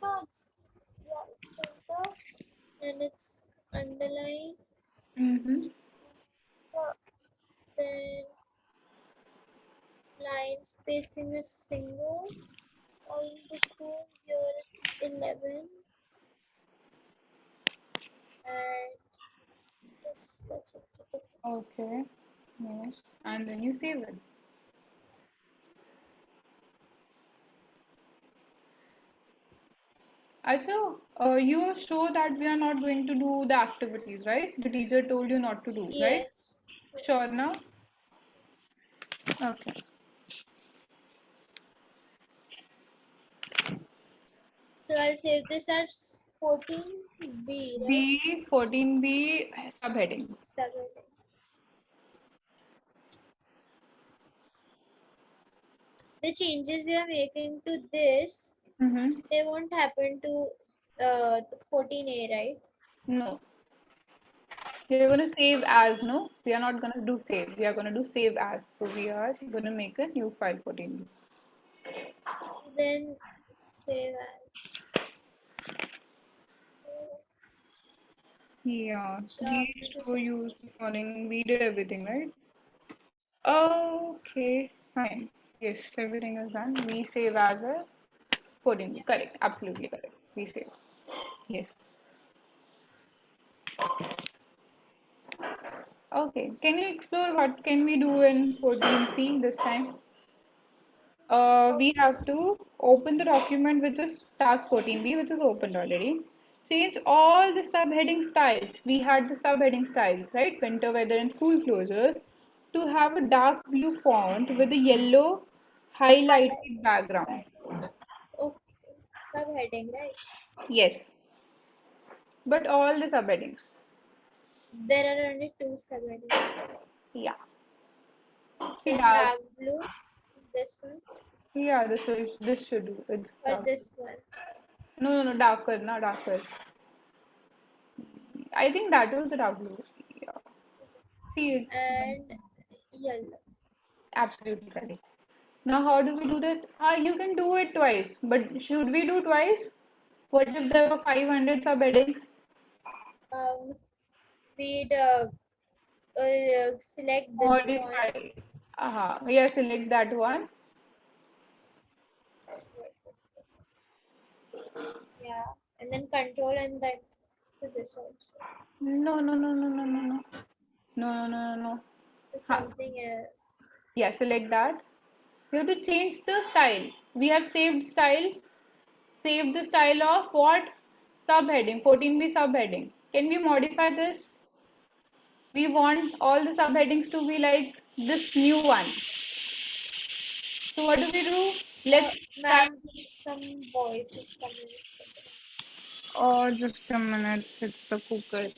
S2: No, it's center and it's underlined.
S1: Mm-hmm.
S2: Uh, then line spacing is single. All before here it's 11 and this that's it.
S1: Okay. Yes. And then you save it. Also, you are sure that we are not going to do the activities, right? The teacher told you not to do, right?
S2: Yes,
S1: Sure
S2: yes.
S1: now? Okay.
S2: So I'll save this as 14B, right?
S1: B, 14B subheading.
S2: 7. The changes we are making to this,
S1: Mm-hmm.
S2: they won't happen to 14A, right?
S1: No. We are going to save as, no? We are not going to do save. We are going to do save as. So we are going to make a new file 14B.
S2: Then save as.
S1: Yeah. We
S2: Chapter.
S1: show you morning. We did everything, right? Okay. Fine. Yes, everything is done. We save as a 14B.
S2: Yeah.
S1: Correct. Absolutely correct. We save. Yes. Okay. Can you explore what can we do in 14C this time? We have to open the document which is task 14B, which is opened already. Change all the subheading styles. We had the subheading styles, right? Winter weather and school closures to have a dark blue font with a yellow highlighted
S2: Highlighted.
S1: background.
S2: Okay. Subheading, right?
S1: Yes, but all the subheadings.
S2: There are only two subheadings.
S1: Yeah. See
S2: Then
S1: dark.
S2: dark blue, this one,
S1: Yeah, this should do. It's
S2: or
S1: dark.
S2: this one.
S1: No, darker, not darker. I think that was the dark blue. Yeah. See, it's
S2: And yellow.
S1: absolutely correct. Now, how do we do that? You can do it twice, but should we do twice? What if there were 500 subheadings?
S2: Um, we'd select this one.
S1: Modify. Yeah, select that one.
S2: Select this one. Yeah, and then control and then to this also.
S1: No. No.
S2: To
S1: Ha.
S2: something else.
S1: Yeah, select that. You have to change the style. We have saved style. Save the style of what? Subheading, 14B subheading. Can we modify this? We want all the subheadings to be like this new one. So what do we do? Let's start.
S2: Ma'am, some voice is coming from the
S1: Oh, just a minute. It's the cooker.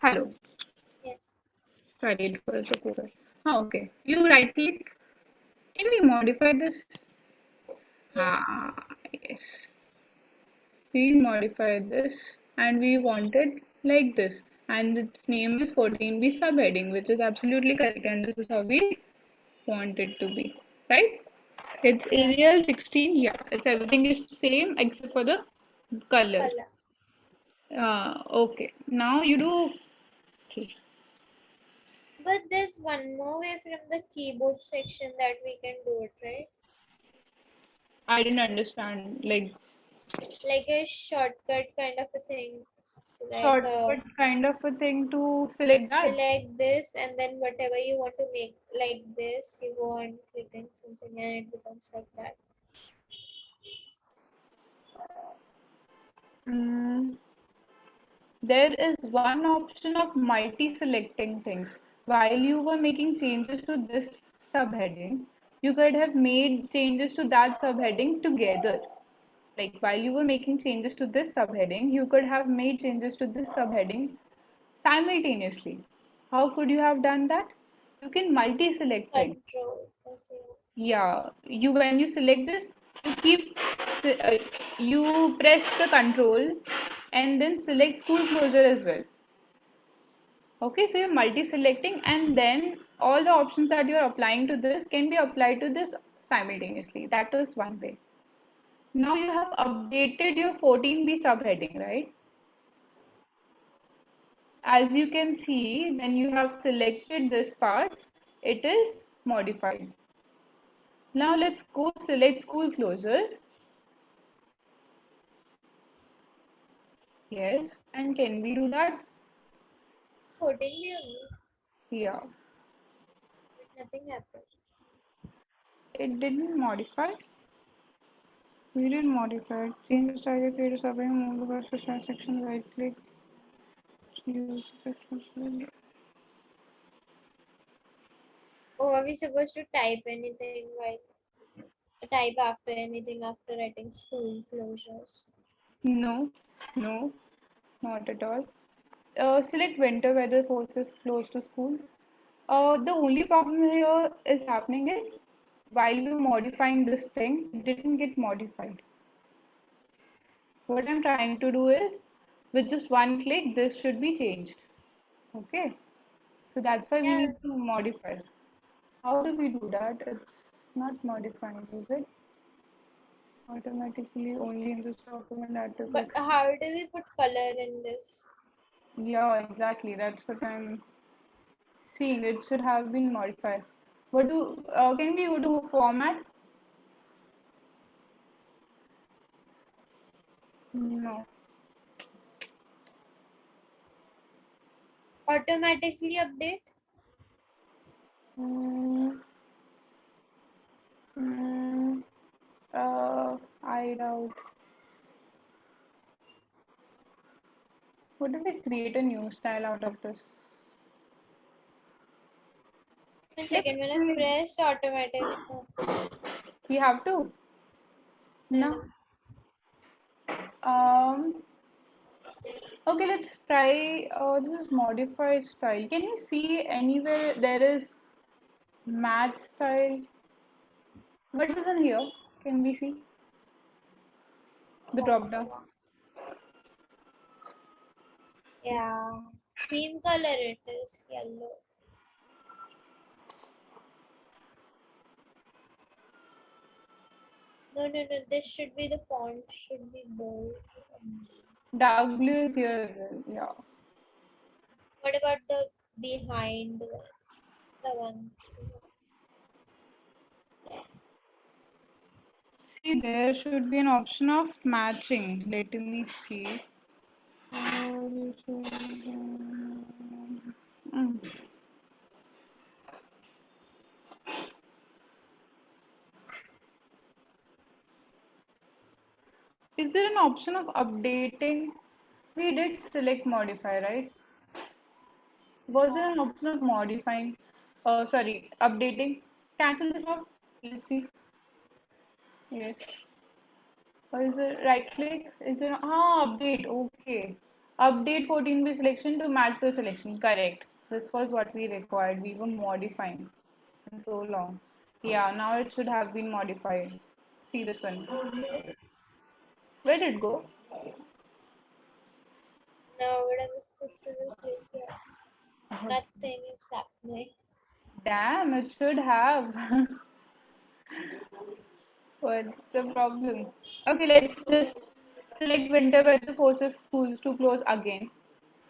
S1: Hello.
S2: yes.
S1: Sorry, it was the cooker. Oh, okay. You right click. Can we modify this?
S2: Yes.
S1: Yes. We modified this and we want it like this. And its name is 14B subheading, which is absolutely correct. And this is how we want it to be. Right? It's
S2: Yeah.
S1: Arial 16. Yeah, it's everything is same except for the color.
S2: Color.
S1: Okay. Now you do. Okay.
S2: But there's one more way from the keyboard section that we can do it, right?
S1: I didn't understand. Like
S2: Like a shortcut kind of a thing. It's like
S1: shortcut kind of a thing to select that.
S2: select this and then whatever you want to make like this, you go and click on something and it becomes like that.
S1: Mm, there is one option of multi-selecting things. While you were making changes to this subheading, you could have made changes to that subheading together. Like while you were making changes to this subheading, you could have made changes to this subheading simultaneously. How could you have done that? You can multi-select things.
S2: Control. Okay.
S1: Yeah, you when you select this, you keep uh, you press the control and then select school closure as well. Okay, so you're multi-selecting and then all the options that you're applying to this can be applied to this simultaneously. That is one way. Now you have updated your 14B subheading, right? As you can see, when you have selected this part, it is modified. Now let's go select school closure. Yes, and can we do that?
S2: It's 14 only,
S1: Yeah,
S2: but nothing happened.
S1: it didn't modify. We didn't modify it. Change the style, create a subheading, move the cursor to section, right click, use section.
S2: Oh, are we supposed to type anything while type after anything after writing school closures?
S1: No, no, not at all. Select winter weather forces close to school. The only problem here is happening is while we're modifying this thing, it didn't get modified. What I'm trying to do is with just one click, this should be changed. Okay, so that's why we
S2: Yeah,
S1: need to modify. How do we do that? It's not modifying, is it? Automatically only in this document that to
S2: but
S1: click.
S2: how do we put color in this?
S1: Yeah, exactly. That's what I'm seeing. It should have been modified. What do can we go to format? No.
S2: Automatically update?
S1: Mm, mm, I doubt. What if we create a new style out of this?
S2: One
S1: Let's
S2: second, when I
S1: create.
S2: press automatic.
S1: We have to. No.
S2: No.
S1: Um. Okay, let's try. This is modified style. Can you see anywhere there is match style? What is in here? Can we see the drop down?
S2: Yeah. Theme color it is yellow. No, no, no. This should be the font. Should be bold.
S1: Dark blue is here as well. Yeah.
S2: What about the behind the one?
S1: See, there should be an option of matching. Let me see. Mm. Is there an option of updating? We did select modify, right? Was there an option of modifying? Sorry, updating. Cancel this off. Let's see. Yes. Or is it right click? Is it update? Okay. Update 14B selection to match the selection. Correct. This was what we required. We were modifying in so long. Yeah, now it should have been modified. See this one. Where did it go?
S2: Now what am I supposed to do? Click here. Nothing is happening.
S1: Damn, it should have. What's the problem? Okay, let's just select winter weather forces schools to close again.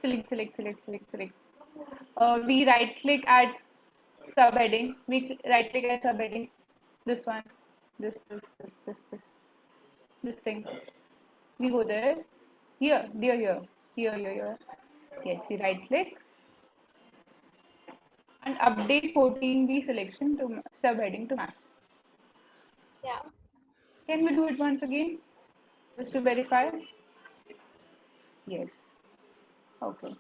S1: Select, select, select, select, select. We right click at subheading. We right click at subheading. This one. This thing. We go there. Here, dear, here. Here. Yes, we right click and update 14B selection to subheading to match.
S2: Yeah.
S1: Can we do it once again? Just to verify? Yes. Okay.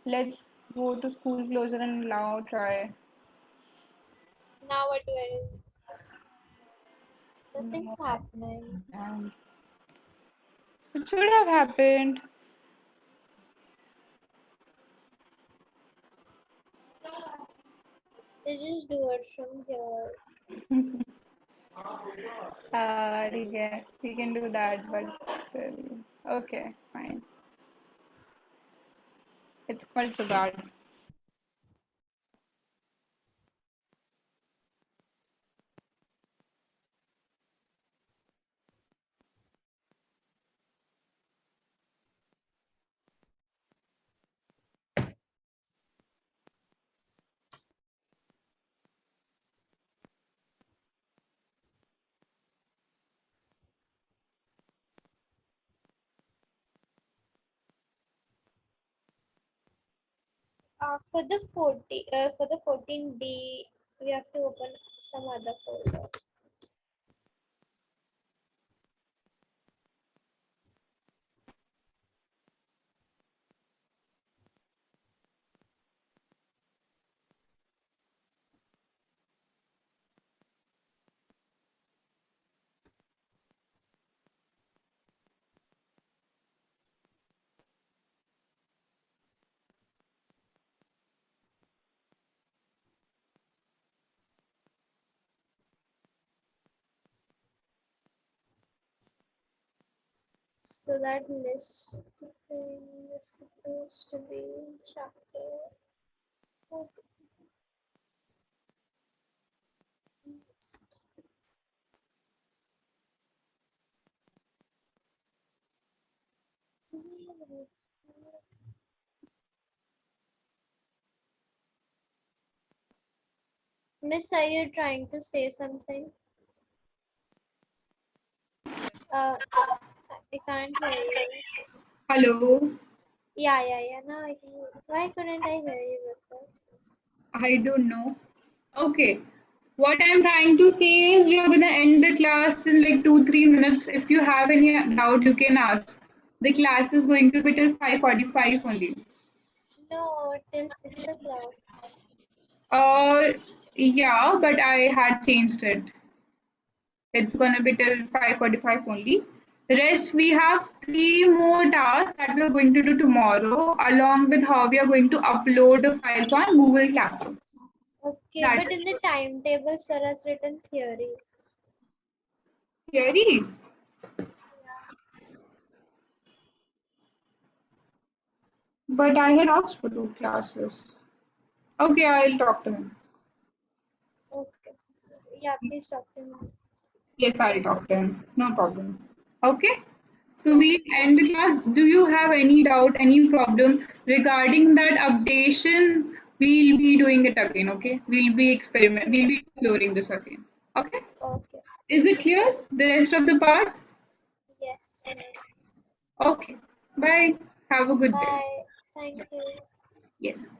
S1: Let's go to school closure and now try.
S2: Now what do I do? Nothing's
S1: No,
S2: happening.
S1: and it should have happened.
S2: They just do it from here.
S1: Yeah, we can do that, but okay, fine. It's called Jugaad.
S2: For the 14D, we have to open some other folder. So that list thing is supposed to be in chapter 14. Miss, are you trying to say something? Uh, I can't hear you.
S1: Hello.
S2: Yeah. Now I can. Why couldn't I hear you before?
S1: I don't know. Okay. What I'm trying to say is we are gonna end the class in like 2-3 minutes. If you have any doubt, you can ask. The class is going to be till 5:45 only.
S2: No, till 6 o'clock.
S1: Uh, yeah, but I had changed it. It's gonna be till 5:45 only. Rest, we have 3 more tasks that we are going to do tomorrow, along with how we are going to upload the files on Google Classroom.
S2: Okay,
S1: That
S2: but in
S1: is
S2: the timetable, sir has written theory.
S1: theory. But I had asked for 2 classes. Okay, I'll talk to him.
S2: Okay. Yeah, please talk to me.
S1: Yes, I'll talk to him. No problem. Okay. So
S2: Yeah.
S1: we end the class. Do you have any doubt, any problem regarding that updation? We'll be doing it again. Okay. We'll be exploring this again. Okay.
S2: Okay.
S1: Is it clear? The rest of the part?
S2: Yes.
S1: Okay. Bye. Have a good day.
S2: Bye. Thank you.
S1: Yes.